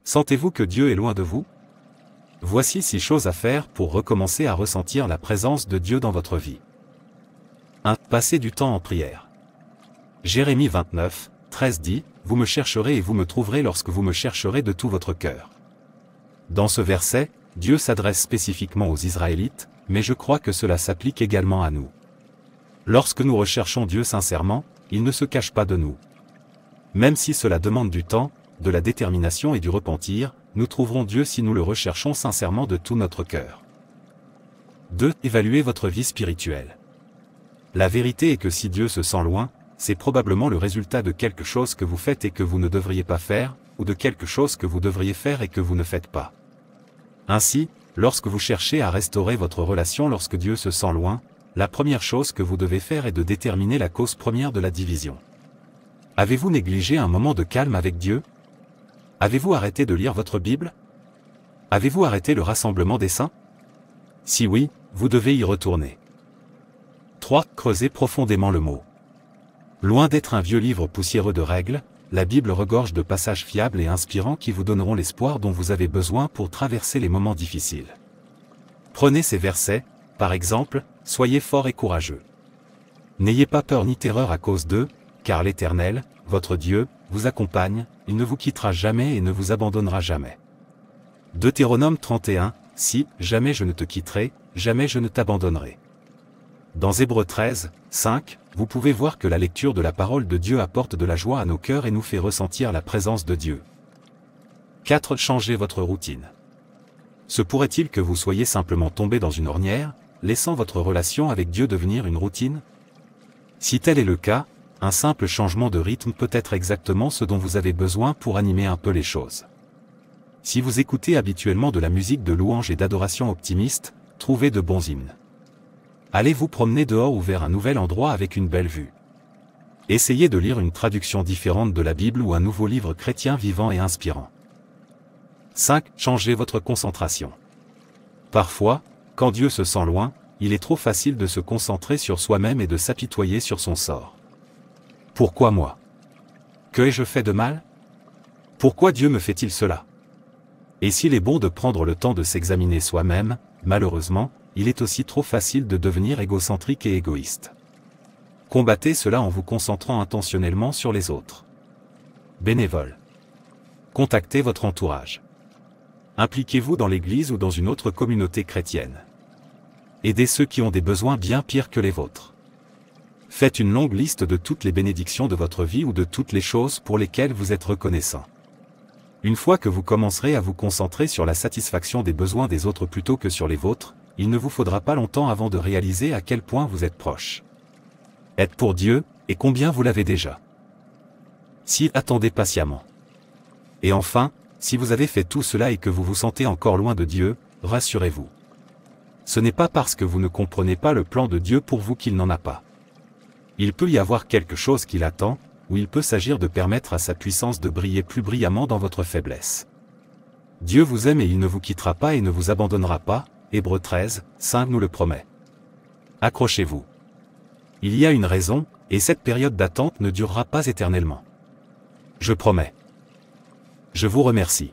Sentez-vous que Dieu est loin de vous? Voici 6 choses à faire pour recommencer à ressentir la présence de Dieu dans votre vie. 1. Passez du temps en prière. Jérémie 29, 13 dit, « Vous me chercherez et vous me trouverez lorsque vous me chercherez de tout votre cœur. » Dans ce verset, Dieu s'adresse spécifiquement aux Israélites, mais je crois que cela s'applique également à nous. Lorsque nous recherchons Dieu sincèrement, il ne se cache pas de nous. Même si cela demande du temps, de la détermination et du repentir, nous trouverons Dieu si nous le recherchons sincèrement de tout notre cœur. 2. Évaluez votre vie spirituelle. La vérité est que si Dieu se sent loin, c'est probablement le résultat de quelque chose que vous faites et que vous ne devriez pas faire, ou de quelque chose que vous devriez faire et que vous ne faites pas. Ainsi, lorsque vous cherchez à restaurer votre relation lorsque Dieu se sent loin, la première chose que vous devez faire est de déterminer la cause première de la division. Avez-vous négligé un moment de calme avec Dieu? Avez-vous arrêté de lire votre Bible? Avez-vous arrêté le rassemblement des saints? Si oui, vous devez y retourner. 3. Creusez profondément le mot. Loin d'être un vieux livre poussiéreux de règles, la Bible regorge de passages fiables et inspirants qui vous donneront l'espoir dont vous avez besoin pour traverser les moments difficiles. Prenez ces versets, par exemple, « Soyez forts et courageux. N'ayez pas peur ni terreur à cause d'eux, car l'Éternel, votre Dieu, vous accompagne, il ne vous quittera jamais et ne vous abandonnera jamais. » Deutéronome 31, « Si, jamais je ne te quitterai, jamais je ne t'abandonnerai. » Dans Hébreux 13, 5, vous pouvez voir que la lecture de la parole de Dieu apporte de la joie à nos cœurs et nous fait ressentir la présence de Dieu. 4. Changez votre routine. Se pourrait-il que vous soyez simplement tombé dans une ornière, laissant votre relation avec Dieu devenir une routine? Si tel est le cas, un simple changement de rythme peut être exactement ce dont vous avez besoin pour animer un peu les choses. Si vous écoutez habituellement de la musique de louange et d'adoration optimiste, trouvez de bons hymnes. Allez vous promener dehors ou vers un nouvel endroit avec une belle vue. Essayez de lire une traduction différente de la Bible ou un nouveau livre chrétien vivant et inspirant. 5. Changez votre concentration. Parfois, quand Dieu se sent loin, il est trop facile de se concentrer sur soi-même et de s'apitoyer sur son sort. Pourquoi moi? Que ai-je fait de mal? Pourquoi Dieu me fait-il cela? Et s'il est bon de prendre le temps de s'examiner soi-même, malheureusement, il est aussi trop facile de devenir égocentrique et égoïste. Combattez cela en vous concentrant intentionnellement sur les autres. Bénévole. Contactez votre entourage. Impliquez-vous dans l'église ou dans une autre communauté chrétienne. Aidez ceux qui ont des besoins bien pires que les vôtres. Faites une longue liste de toutes les bénédictions de votre vie ou de toutes les choses pour lesquelles vous êtes reconnaissant. Une fois que vous commencerez à vous concentrer sur la satisfaction des besoins des autres plutôt que sur les vôtres, il ne vous faudra pas longtemps avant de réaliser à quel point vous êtes proche. Êtes pour Dieu, et combien vous l'avez déjà. Si, attendez patiemment. Et enfin, si vous avez fait tout cela et que vous vous sentez encore loin de Dieu, rassurez-vous. Ce n'est pas parce que vous ne comprenez pas le plan de Dieu pour vous qu'il n'en a pas. Il peut y avoir quelque chose qui l'attend, ou il peut s'agir de permettre à sa puissance de briller plus brillamment dans votre faiblesse. Dieu vous aime et il ne vous quittera pas et ne vous abandonnera pas, Hébreux 13, 5 nous le promet. Accrochez-vous. Il y a une raison, et cette période d'attente ne durera pas éternellement. Je promets. Je vous remercie.